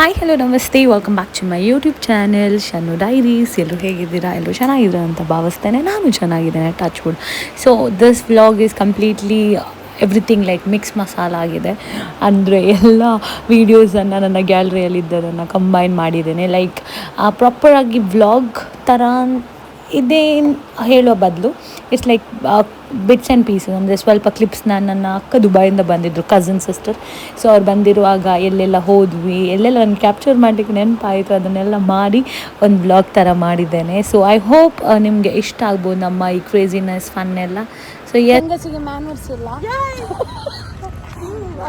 Hi hello namaste, welcome back to my YouTube channel Shannu diaries. ಎಲ್ಲರೂ ಹೇಗಿದ್ದೀರಾ? ಎಲ್ಲರೂ ಚೆನ್ನಾಗಿದ್ದೀರಾ ಅಂತ ಭಾವಿಸ್ತೇನೆ. ನಾನು ಚೆನ್ನಾಗಿದ್ದೇನೆ, touch wood. So this vlog is completely everything like mix masala ಆಗಿದೆ. ಅಂದರೆ ಎಲ್ಲ ವೀಡಿಯೋಸನ್ನು ನನ್ನ ಗ್ಯಾಲರಿಯಲ್ಲಿದ್ದದನ್ನು ಕಂಬೈನ್ ಮಾಡಿದ್ದೇನೆ. ಲೈಕ್ ಪ್ರಾಪರಾಗಿ ವ್ಲಾಗ್ ಥರ ಇದೇ ಹೇಳೋ ಬದಲು it's like bits and pieces. ಅಂದರೆ ಸ್ವಲ್ಪ ಕ್ಲಿಪ್ಸ್ನ ನನ್ನ ಅಕ್ಕ ದುಬೈಯಿಂದ ಬಂದಿದ್ದರು, ಕಸಿನ್ ಸಿಸ್ಟರ್. ಸೊ ಅವ್ರು ಬಂದಿರುವಾಗ ಎಲ್ಲೆಲ್ಲ ಹೋದ್ವಿ, ಎಲ್ಲೆಲ್ಲ ನಾನು ಕ್ಯಾಪ್ಚರ್ ಮಾಡಲಿಕ್ಕೆ ನೆನಪಾಯಿತು, ಅದನ್ನೆಲ್ಲ ಮಾಡಿ ಒಂದು ವ್ಲಾಗ್ ಥರ ಮಾಡಿದ್ದೇನೆ. ಸೊ ಐ ಹೋಪ್ ನಿಮಗೆ ಇಷ್ಟ ಆಗ್ಬೋದು ನಮ್ಮ ಈ ಕ್ರೇಜಿನೆಸ್ ಫನ್ ಎಲ್ಲ. ಸೊ ಹೆಂಗಸಿಗೆ ಮ್ಯಾನರ್ಸ್ ಇಲ್ಲ.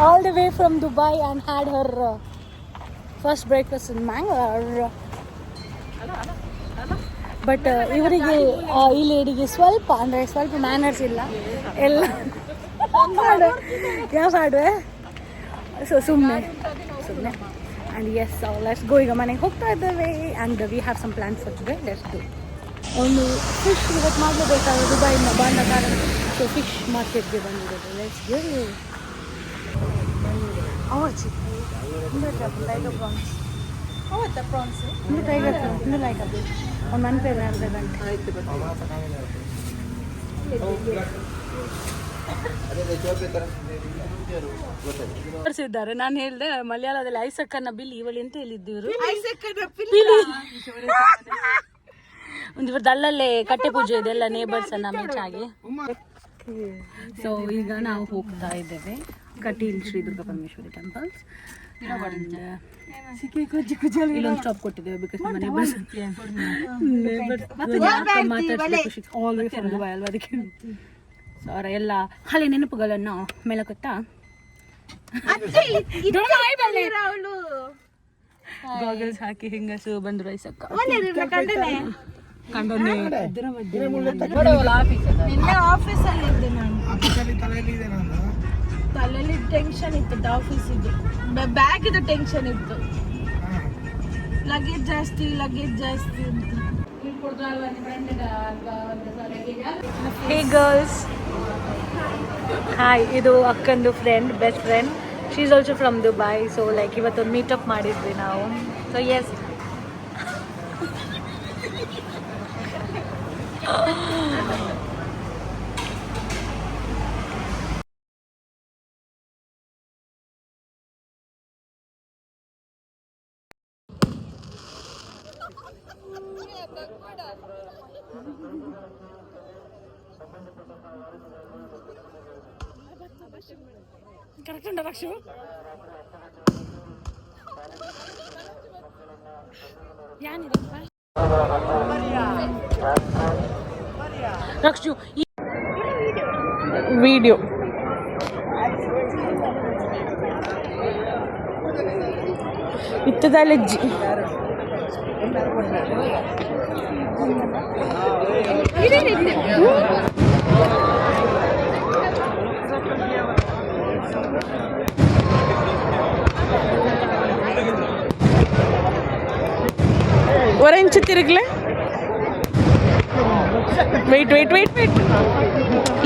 All the way from Dubai and had Har first breakfast in Mangalore. But ಇವರಿಗೆ ಈ ಲೇಡಿಗೆ ಸ್ವಲ್ಪ ಮ್ಯಾನರ್ಸ್ ಇಲ್ಲ ಎಲ್ಲ. ಯಾವ ಹಾಡುವೆ? ಸೊ ಸುಮ್ಮನೆ ಆ್ಯಂಡ್ ಎಸ್ ಲೆಟ್ಸ್ ಗೋ. ಈಗ ಮನೆಗೆ ಹೋಗ್ತಾ ಇದ್ದೇವೆ and we have some plans for today. Let's go. ಒಂದು ಫಿಶ್ ಇವತ್ತು ಮಾಡಲೇಬೇಕಾದ್ರೆ ದುಬೈಯಿಂದ ಬಂದ ಕಾರಣ ಸೊ ಫಿಶ್ ಮಾರ್ಕೆಟ್ಗೆ ಬಂದಿರೋದು. Let's go. ಟೈಗರ್ ಇನ್ನು ಲೈಕ್ ಅದು ಒಂದು ಮನೆ ಅರ್ಧ ಗಂಟೆ ತೋರಿಸಿದ್ದಾರೆ. ನಾನು ಹೇಳಿದೆ ಮಲಯಾಳದಲ್ಲಿ ಐಸಕ್ಕನ ಬಿಲ್ಲಿ, ಇವಳು ಎಂತ ಹೇಳಿದ್ದೀರು? ಒಂದು ಇವ್ರದ್ದು ಅಲ್ಲಲ್ಲೇ ಕಟ್ಟೆ ಪೂಜೆ ಇದೆಲ್ಲ ನೇಬರ್ಸ್ ಅನ್ನ ಮ್ಯಾಚ್ ಆಗಿ. ಸೊ ಈಗ ನಾವು ಹೋಗ್ತಾ ಇದ್ದೇವೆ ಕಟೀಲ್ ಶ್ರೀ ದುರ್ಗಾ ಪರಮೇಶ್ವರಿ ಟೆಂಪಲ್ಸ್. ಇಲ್ಲೊಂದು ಸ್ಟಾಪ್ ಕೊಟ್ಟಿದ್ದೇವೆ ಬಿಕಾಸ್ ನಮ್ಮ ನೇಬರ್ಸ್ ಅಲ್ವಾ, ಅದಕ್ಕೆ ಸೊ ಅವರ ಎಲ್ಲ ಹಳೆ ನೆನಪುಗಳನ್ನು ಮೆಲಕುತ್ತಾ ಗಾಗಲ್ಸ್ ಹಾಕಿ ಹೆಂಗಸು ಬಂದ್ರು ಐಸಕ್ಕ ಆಫೀಸಲ್ಲಿ ಇದ್ದೆ ನಾನು. ತಲೆಯಲ್ಲಿ ಟೆನ್ಷನ್ ಇತ್ತು, ಆಫೀಸಿಗೆ ಬ್ಯಾಗ್ ಇದು ಟೆನ್ಷನ್ ಇತ್ತು. ಲಗೇಜ್ ಜಾಸ್ತಿ ಅಂತ. Hey girls, hi. ಇದು ಅಕ್ಕಂದು friend, best friend. She is also from Dubai. So like ಇವತ್ತೊಂದು ಮೀಟಪ್ ಮಾಡಿದ್ವಿ ನಾವು. ಸೊ ಎಸ್, ಕರೆಕ್ಟ್ ಉಂಟ ರಕ್ಷು? ರಕ್ಷು ವಿಡಿಯೋ ಇತ್ತದಲ್ಲೇ ஒரு இன்ச்சு ತಿರುಗಲೆ. ವೆಯ್ಟ್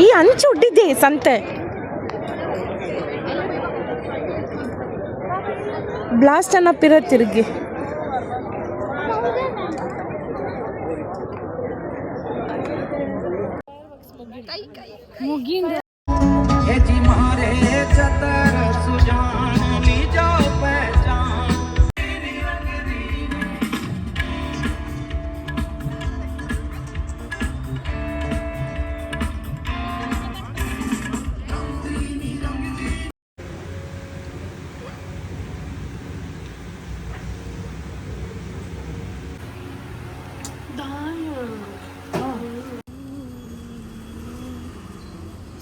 ಈ ಅಂಚು ಉಡ್ಡಿದ್ದೆ ಸಂತೆ. ಬ್ಲಾಸ್ಟ್ ಅನ್ನಪ್ಪಿರ ತಿರುಗಿ ಮುಗಿಂದ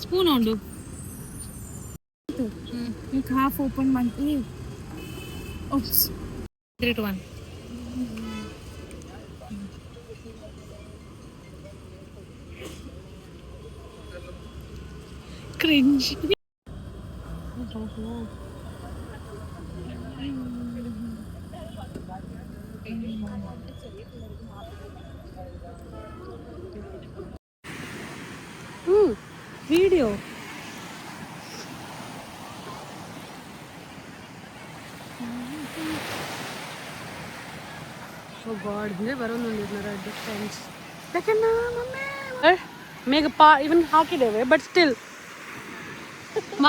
ಸ್ಪೂನ್ ಉಂಡು. ಈಗ ಹಾಫ್ ಓಪನ್ ಮಾಡಿ 3 to 1 cringe. Video. Oh god ಹಿಂದೆ ಬರೋದು ಡಿಫ್ರೆನ್ಸ್ ಯಾಕಂದ್ರೆ ಮಮ್ಮಿ ಮೇಗ ಇವನ್ ಹಾಕಿದ್ದೇವೆ but still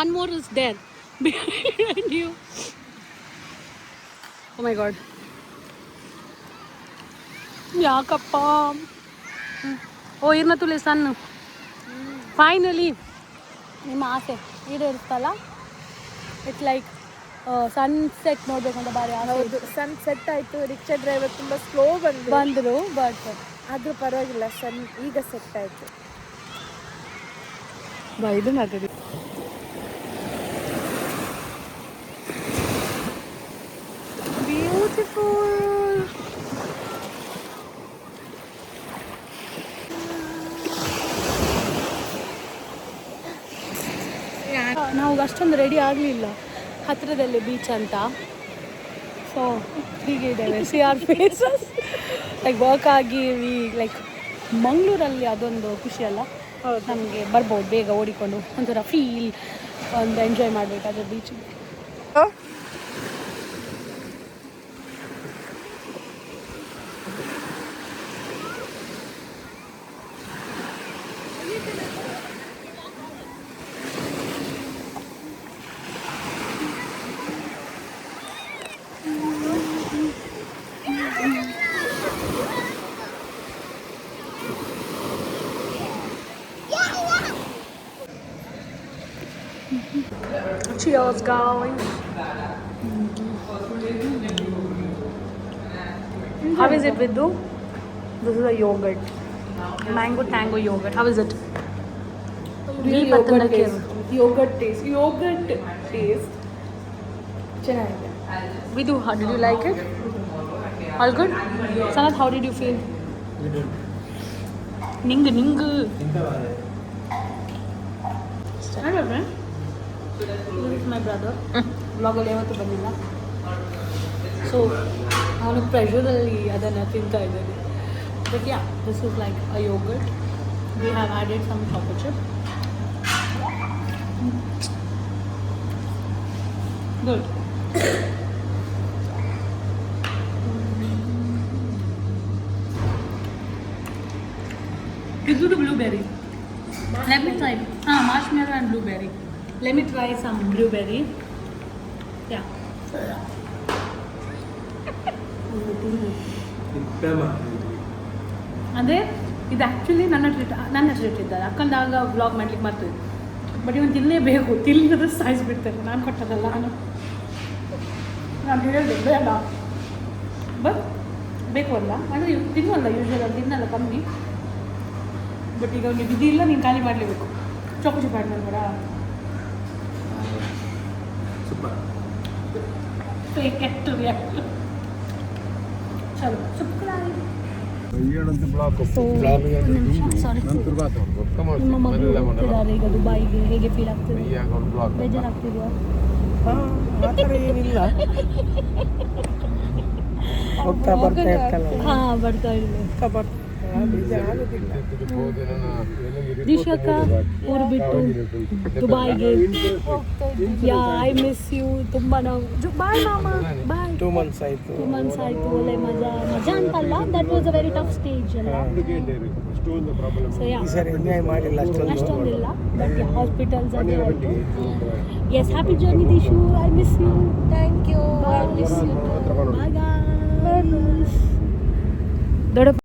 one more is there behind you oh my god ಯಾಕಪ್ಪ ಓ ಇರ್ನ ತುಳಿ ಸಣ್ಣ ಫೈನಲಿ ನಿಮ್ಮ ಆಸೆ ಈಡೇರಿಸ್ತಲ್ಲ ಇಟ್ಸ್ ಲೈಕ್ ಸನ್ಸೆಟ್ ನೋಡ್ಬೇಕಂತ ಬಾರಿ ಹೌದು ಸನ್ಸೆಟ್ ಆಯ್ತು. ರಿಕ್ಷಾ ಡ್ರೈವರ್ ತುಂಬಾ ಸ್ಲೋ ಬಂದರು ಬಟ್ ಆದ್ರೂ ಪರವಾಗಿಲ್ಲ, ಈಗ ಸೆಟ್ ಆಯ್ತು. ಇದು ಮಾತಾಡಿ ಬ್ಯೂಟಿಫುಲ್. ನಾವು ಅಷ್ಟೊಂದು ರೆಡಿ ಆಗಲಿಲ್ಲ, ಹತ್ತಿರದಲ್ಲಿ ಬೀಚ್ ಅಂತ. ಸೊ ಹೀಗೆ ಇದ್ದೇವೆ, C R faces like work ಆಗಿ ಲೈಕ್ ಮಂಗಳೂರಲ್ಲಿ ಅದೊಂದು ಖುಷಿ ಅಲ್ಲ ನಮಗೆ. ಬರ್ಬೋದು ಬೇಗ ಓಡಿಕೊಂಡು ಒಂಥರ ಫೀಲ್ ಒಂದು ಎಂಜಾಯ್ ಮಾಡಬೇಕಾದ್ರೆ beach. Cheers, guys. How is it, Viddu? This is a yogurt. Mango tango yogurt. How is it? Yoghurt taste ಚೆನ್ನಾಗಿದೆ. Viddu, how did you like it? All good? Sanath, how did you feel? Ning. Hi, my friend. This is my brother. Vlog-ಅಲ್ಲಿ ಯಾವತ್ತೂ ಬಂದಿಲ್ಲ, so ಅವನು ಪ್ರೆಷರಲ್ಲಿ ಅದನ್ನು ತಿಂತಾ ಇದ್ದಾನೆ. But yeah, this is like a yogurt. We have added some chocolate chip. Good. You do the blueberry. Let me try. Marshmallow and blueberry. Let me try some blueberry. Yeah. ಅಂದರೆ ಇದು actually ನನ್ನ ಹೆಸರು ಇಟ್ಟಿದ್ದಾರೆ. ಅಕ್ಕಂದಾಗ vlog ಮಾಡ್ಲಿಕ್ಕೆ ಮಾಡ್ತೀವಿ, but ಇವನು ತಿನ್ನಲೇಬೇಕು, ತಿನ್ನೋದ್ರೆ ಸಾಯಿಸ್ಬಿಡ್ತಾರೆ. ನಾನು ಕೊಟ್ಟದಲ್ಲ, ನಾನು ಹೇಳಿದೆ ಬೇಡ, ಬಟ್ ಬೇಕು ಅಲ್ಲ ಅಂದರೆ ಇವ್ರು ತಿನ್ನಲ್ಲ, ಯೂಶ್ವಲ್ ಅವ್ರು ತಿನ್ನಲ್ಲ ಕಮ್ಮಿ. ಬಟ್ ಈಗ ಅವ್ನಿಗೆ ಇದಿಲ್ಲ, ನೀನು ಖಾಲಿ ಮಾಡಲೇಬೇಕು. ಚೊಕ್ಕ ಚೊಕ್ಕ ಆಡ್ ಮಾಡ್ಬೇಡ. ಕೆಟ್ಟು ಚಲೋ ಸುಪ್ರಾಯಿ. ನಿಮ್ಮ ಮಗಳು ಹೋಗ್ತಿದ್ದಾರೆ ಈಗ ದುಬೈಗೆ, ಹೇಗೆ ಫೀಲ್ ಆಗ್ತದೆ? ಬೇಜಾರಾಗ್ತಿದೆಯಾ? ಏನಿಲ್ಲ, ಹಾಂ ಬರ್ತಾ ಇದ್ದೀವಿ. ದಿಶಕ್ಕ ಊರು ಬಿಟ್ಟು ದುಬೈಗೆ. ಯಾ, ಐ ಮಿಸ್ ಯು ತುಂಬ. ನಾವು ಬಾಯ್ ಮಾಮ, ಬಾಯ್. 2 months ಆಯಿತು. ಒಳ್ಳೆ ಮಜಾ ಅಂತಲ್ಲ, that was a very tough stage ಅಲ್ಲ. ಸೊ ಯಾ, ಈ ಸರಿ ಎಂಜಾಯ್ ಮಾಡಿಲ್ಲ ಅಷ್ಟೊಂದಿಲ್ಲ, ಬಟ್ ಹಾಸ್ಪಿಟಲ್ಸ್ ಅದೇ ಆಯಿತು. Yes, happy journey Dishu, I miss you. Thank you. Bye bye. ದೊಡ್ಡ